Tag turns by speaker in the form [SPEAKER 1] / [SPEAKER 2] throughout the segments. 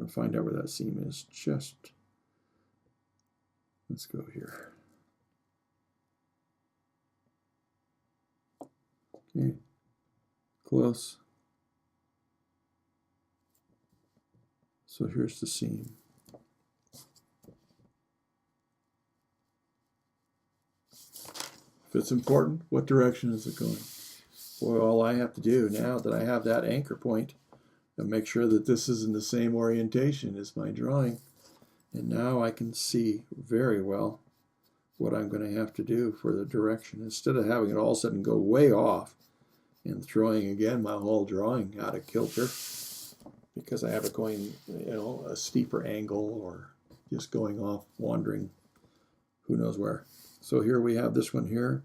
[SPEAKER 1] I'm going to find out where that seam is. Let's go here. Okay, close. So here's the seam. If it's important, what direction is it going? Well, all I have to do now that I have that anchor point and make sure that this is in the same orientation as my drawing. And now I can see very well what I'm going to have to do for the direction. Instead of having it all of a sudden go way off and throwing again my whole drawing out of kilter because I have it going, a steeper angle or just going off, wandering who knows where. So here we have this one here.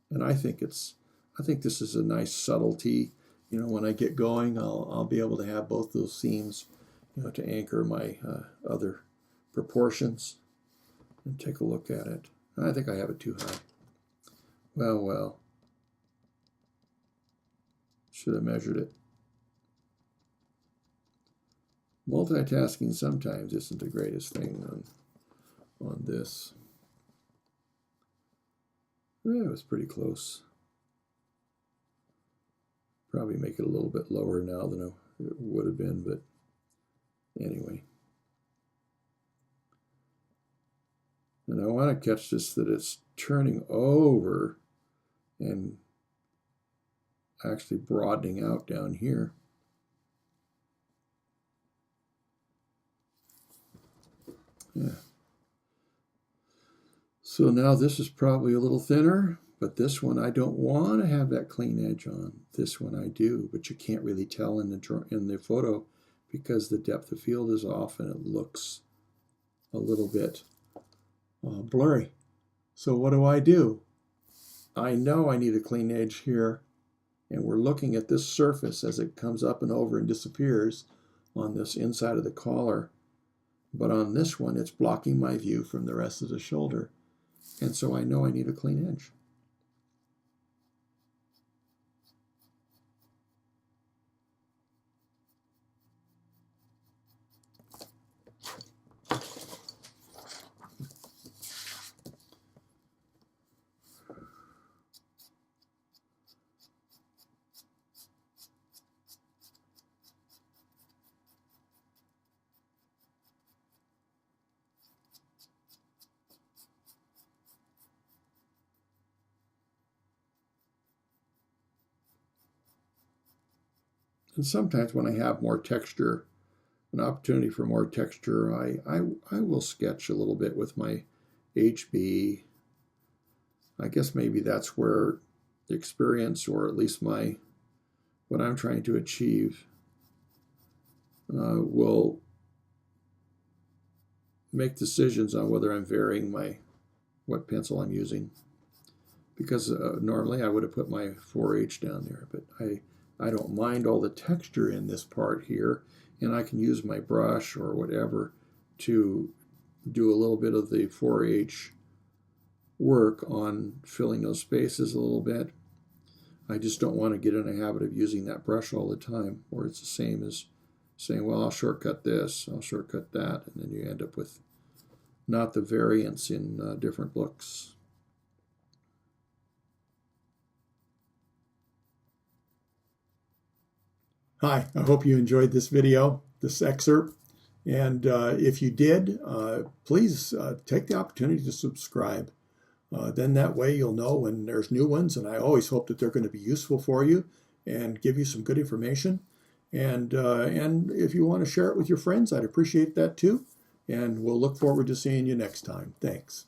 [SPEAKER 1] And I think this is a nice subtlety. When I get going, I'll be able to have both those seams, to anchor my other proportions. And take a look at it. I think I have it too high. Well. Should have measured it. Multitasking sometimes isn't the greatest thing on this. It was pretty close. Probably make it a little bit lower now than it would have been, but anyway. And I want to catch this, that it's turning over and actually broadening out down here. Yeah. So now this is probably a little thinner, but this one I don't want to have that clean edge on. This one I do, but you can't really tell in the photo because the depth of field is off and it looks a little bit blurry. So what do? I know I need a clean edge here, and we're looking at this surface as it comes up and over and disappears on this inside of the collar. But on this one, it's blocking my view from the rest of the shoulder. And so I know I need a clean edge. And sometimes when I have more texture, an opportunity for more texture, I will sketch a little bit with my HB. I guess maybe that's where the experience, or at least what I'm trying to achieve, will make decisions on whether I'm varying what pencil I'm using. Because normally I would have put my 4H down there, but I don't mind all the texture in this part here, and I can use my brush or whatever to do a little bit of the 4H work on filling those spaces a little bit. I just don't want to get in a habit of using that brush all the time, or it's the same as saying, well, I'll shortcut this, I'll shortcut that, and then you end up with not the variance in different looks. Hi, I hope you enjoyed this video, this excerpt. And if you did, please take the opportunity to subscribe. Then that way you'll know when there's new ones, and I always hope that they're going to be useful for you and give you some good information. And if you want to share it with your friends, I'd appreciate that too. And we'll look forward to seeing you next time. Thanks.